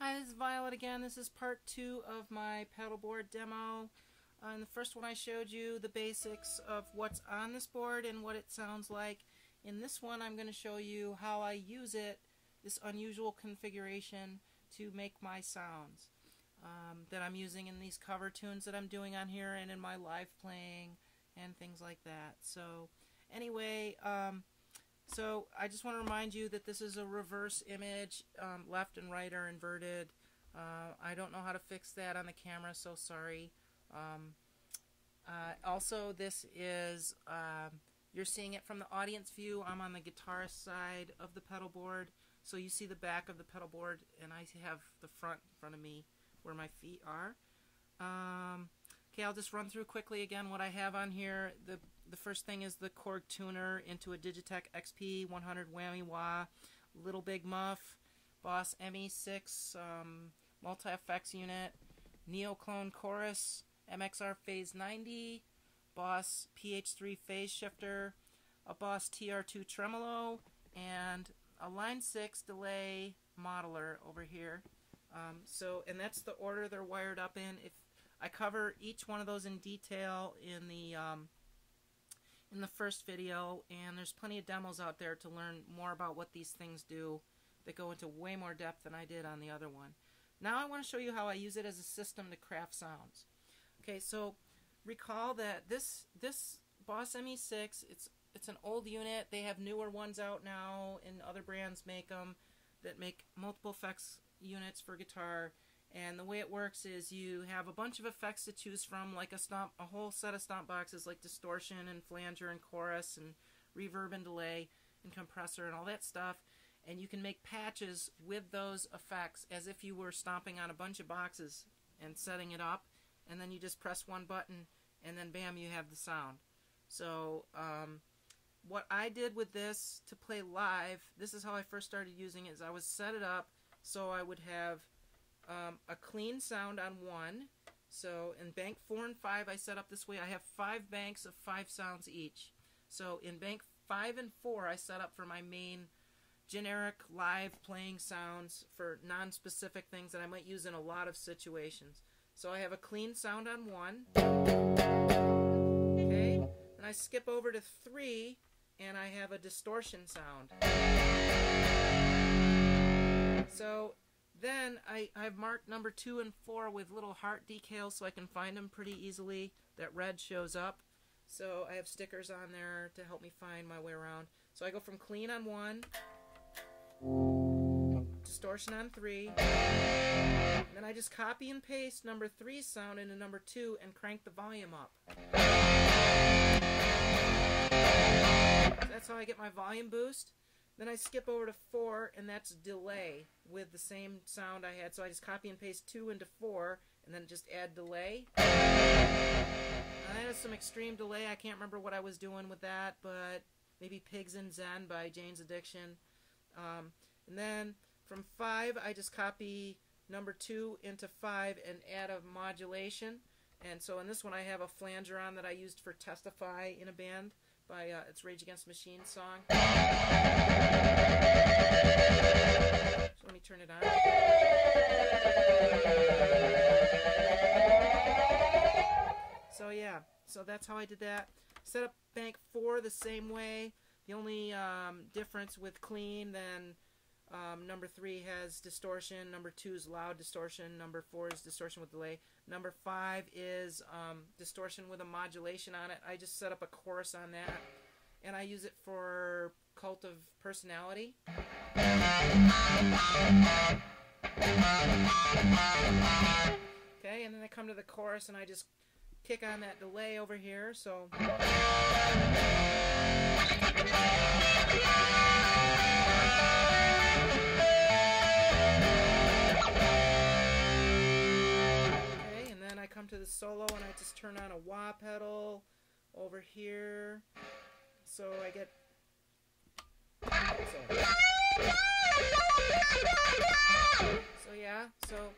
Hi, this is Violet again. This is part 2 of my pedalboard demo. In the first one I showed you the basics of what's on this board and what it sounds like. In this one I'm going to show you how I use it, this unusual configuration, to make my sounds that I'm using in these cover tunes that I'm doing on here and in my live playing and things like that. So anyway, so I just want to remind you that this is a reverse image. Left and right are inverted. I don't know how to fix that on the camera, so sorry. Also, this is, you're seeing it from the audience view. I'm on the guitarist side of the pedalboard, so you see the back of the pedalboard, and I have the front in front of me where my feet are. Okay, I'll just run through quickly again what I have on here. The first thing is the Korg tuner into a Digitech XP-100 Whammy Wah, Little Big Muff, Boss ME6 multi-effects unit, Neoclone Chorus, MXR Phase 90, Boss PH3 Phase Shifter, a Boss TR2 Tremolo, and a Line 6 delay modeler over here. And that's the order they're wired up in. I cover each one of those in detail in the first video, and there's plenty of demos out there to learn more about what these things do that go into way more depth than I did on the other one. Now I want to show you how I use it as a system to craft sounds. Okay, so recall that this Boss ME6, it's an old unit. They have newer ones out now, and other brands make them that make multiple effects units for guitar. And the way it works is you have a bunch of effects to choose from, like a whole set of stomp boxes like distortion and flanger and chorus and reverb and delay and compressor and all that stuff. And you can make patches with those effects as if you were stomping on a bunch of boxes and setting it up. And then you just press one button and then bam, you have the sound. So what I did with this to play live, this is how I first started using it, is I would set it up so I would have a clean sound on one. So in bank 4 and 5 I set up this way. I have 5 banks of 5 sounds each. So in bank 5 and 4 I set up for my main generic live playing sounds for non-specific things that I might use in a lot of situations. So I have a clean sound on 1. Okay, and I skip over to 3 and I have a distortion sound. So then I've marked number 2 and 4 with little heart decals so I can find them pretty easily. That red shows up. So I have stickers on there to help me find my way around. So I go from clean on 1, distortion on 3, and then I just copy and paste number 3's sound into number 2 and crank the volume up. So that's how I get my volume boost. Then I skip over to 4, and that's delay with the same sound I had. So I just copy and paste 2 into 4, and then just add delay. Now that is some extreme delay. I can't remember what I was doing with that, but maybe Pigs in Zen by Jane's Addiction. And then from 5, I just copy number 2 into 5 and add a modulation. And so in this one I have a flanger on that I used for Testify in a Band by it's Rage Against the Machine song. So let me turn it on. So yeah, so that's how I did that. Set up bank 4 the same way. The only difference with clean, then number 3 has distortion, number 2 is loud distortion, number 4 is distortion with delay, number 5 is distortion with a modulation on it. I just set up a chorus on that, and I use it for Cult of Personality. Okay, and then I come to the chorus and I just kick on that delay over here, so I come to the solo and I just turn on a wah pedal over here, so I get so yeah, so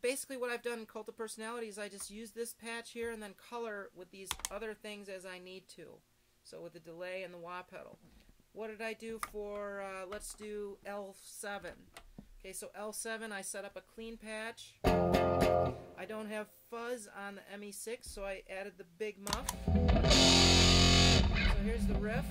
basically what I've done in Cult of Personality is I just use this patch here and then color with these other things as I need to, so with the delay and the wah pedal. What did I do for let's do L7. Okay, so L7, I set up a clean patch. I don't have fuzz on the ME6, so I added the big muff. So here's the riff.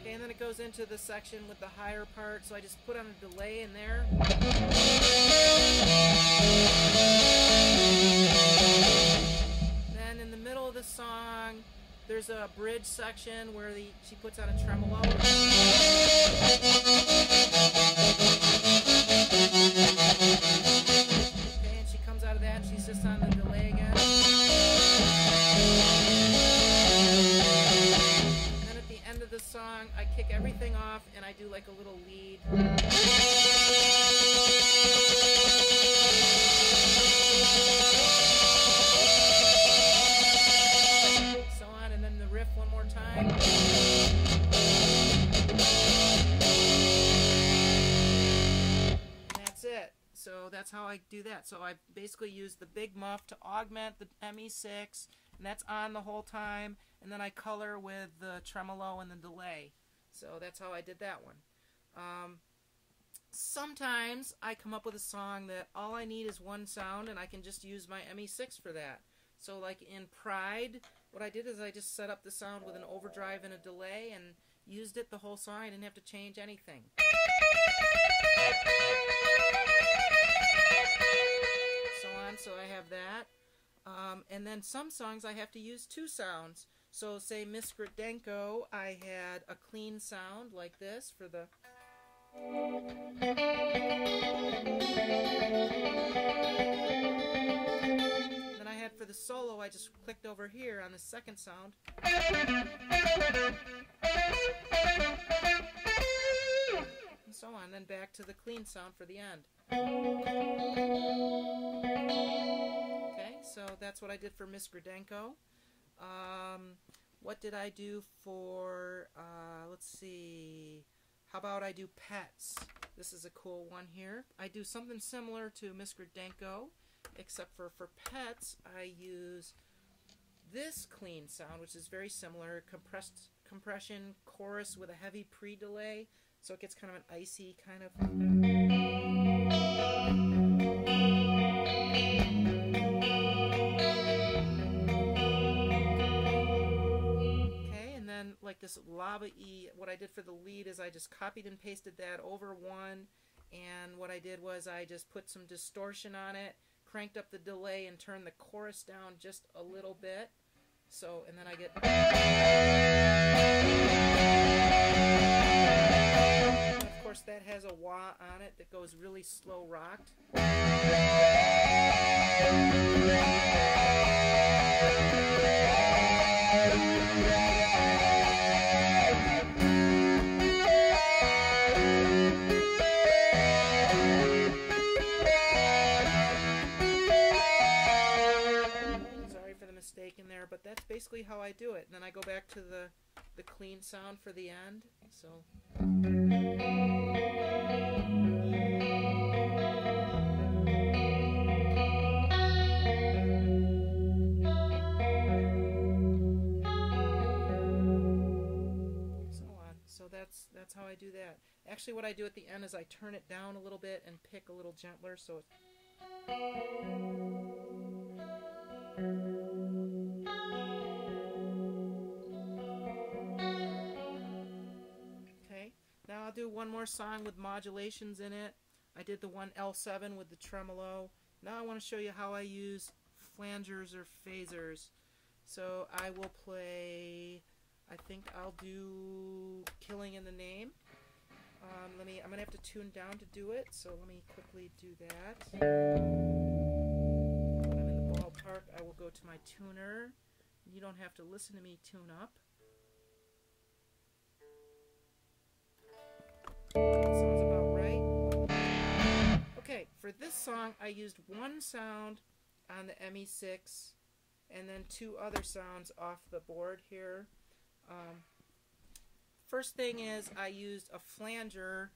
Okay, and then it goes into the section with the higher part, so I just put on a delay in there. Then in the middle of the song, there's a bridge section where she puts on a tremolo. Okay, and she comes out of that and she's just on the delay again. And then at the end of the song, I kick everything off and I do like a little lead. So that's how I do that. So I basically use the big muff to augment the ME6, and that's on the whole time, and then I color with the tremolo and the delay. So that's how I did that one. Sometimes I come up with a song that all I need is one sound, and I can just use my ME6 for that. So like in Pride, what I did is I just set up the sound with an overdrive and a delay and used it the whole song. I didn't have to change anything. So I have that. And then some songs I have to use two sounds. So say Miss Gradenko, I had a clean sound like this for the... Then I had for the solo, I just clicked over here on the second sound. And so on, then back to the clean sound for the end. Okay, so that's what I did for Miss Gradenko. What did I do for, let's see, how about I do Pets? This is a cool one here. I do something similar to Miss Gradenko, except for Pets, I use this clean sound, which is very similar, compression chorus with a heavy pre-delay, so it gets kind of an icy kind of... like this lava E, what I did for the lead is I just copied and pasted that over one, and what I did was I just put some distortion on it, cranked up the delay, and turned the chorus down just a little bit. So, and then I get... And of course that has a wah on it that goes really slow rocked. In there, but that's basically how I do it. And then I go back to the clean sound for the end. So on. So that's how I do that. Actually, what I do at the end is I turn it down a little bit and pick a little gentler, so it's... Now I'll do one more song with modulations in it. I did the one L7 with the tremolo. Now I want to show you how I use flangers or phasers. So I will play, I think I'll do Killing in the Name. I'm going to have to tune down to do it, so let me quickly do that. When I'm in the ballpark, I will go to my tuner. You don't have to listen to me tune up. That sounds about right. Okay, for this song I used one sound on the ME6 and then two other sounds off the board here. First thing is I used a flanger,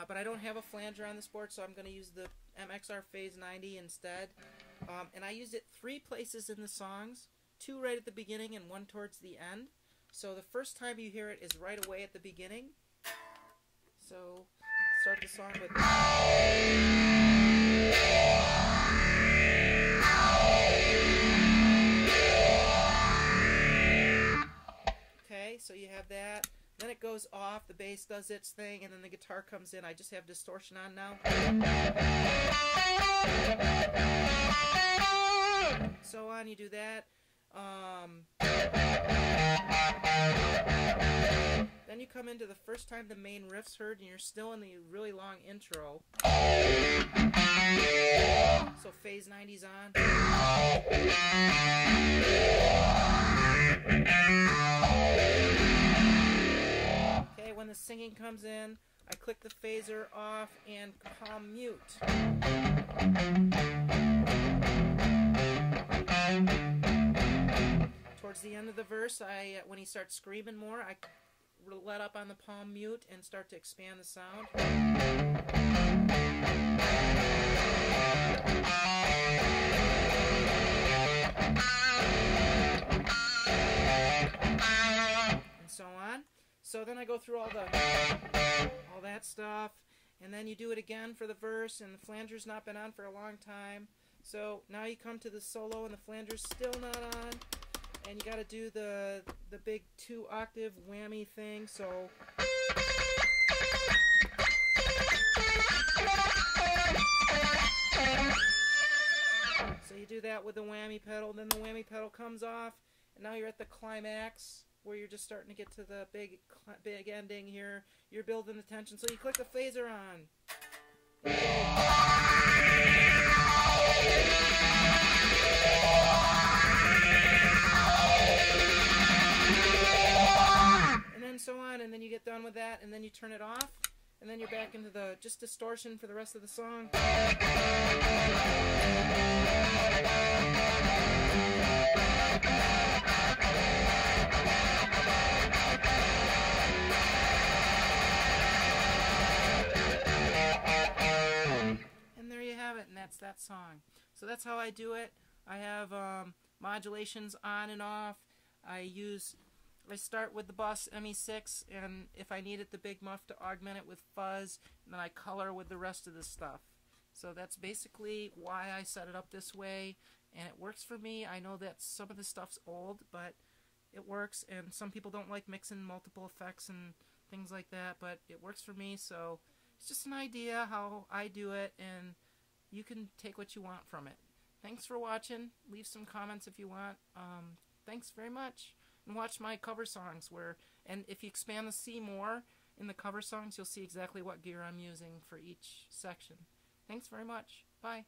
but I don't have a flanger on this board, so I'm going to use the MXR Phase 90 instead. And I used it 3 places in the songs, 2 right at the beginning and 1 towards the end. So the first time you hear it is right away at the beginning. So start the song with... Okay, so you have that. Then it goes off, the bass does its thing, and then the guitar comes in. I just have distortion on now. So on, you do that. Then you come into the first time the main riff's heard, and you're still in the really long intro. So phase 90's on. Okay, when the singing comes in, I click the phaser off and palm mute. Towards the end of the verse, when he starts screaming more, I let up on the palm mute and start to expand the sound. And so on. So then I go through all that stuff, and then you do it again for the verse, and the flanger's not been on for a long time. So now you come to the solo, and the flanger's still not on, and you got to do the big 2-octave whammy thing. So you do that with the whammy pedal, then the whammy pedal comes off, and now you're at the climax, where you're just starting to get to the big ending here. You're building the tension, so you click the phaser on. And then so on, and then you get done with that, and then you turn it off, and then you're back into the just distortion for the rest of the song. And that's that song. So that's how I do it. I have modulations on and off. I start with the Boss ME6, and if I need it, the Big Muff to augment it with Fuzz, and then I color with the rest of the stuff. So that's basically why I set it up this way, and it works for me. I know that some of the stuff's old, but it works, and some people don't like mixing multiple effects and things like that, but it works for me. So it's just an idea how I do it, and you can take what you want from it. Thanks for watching. Leave some comments if you want. Thanks very much. And watch my cover songs, and if you expand the C more in the cover songs, you'll see exactly what gear I'm using for each section. Thanks very much. Bye.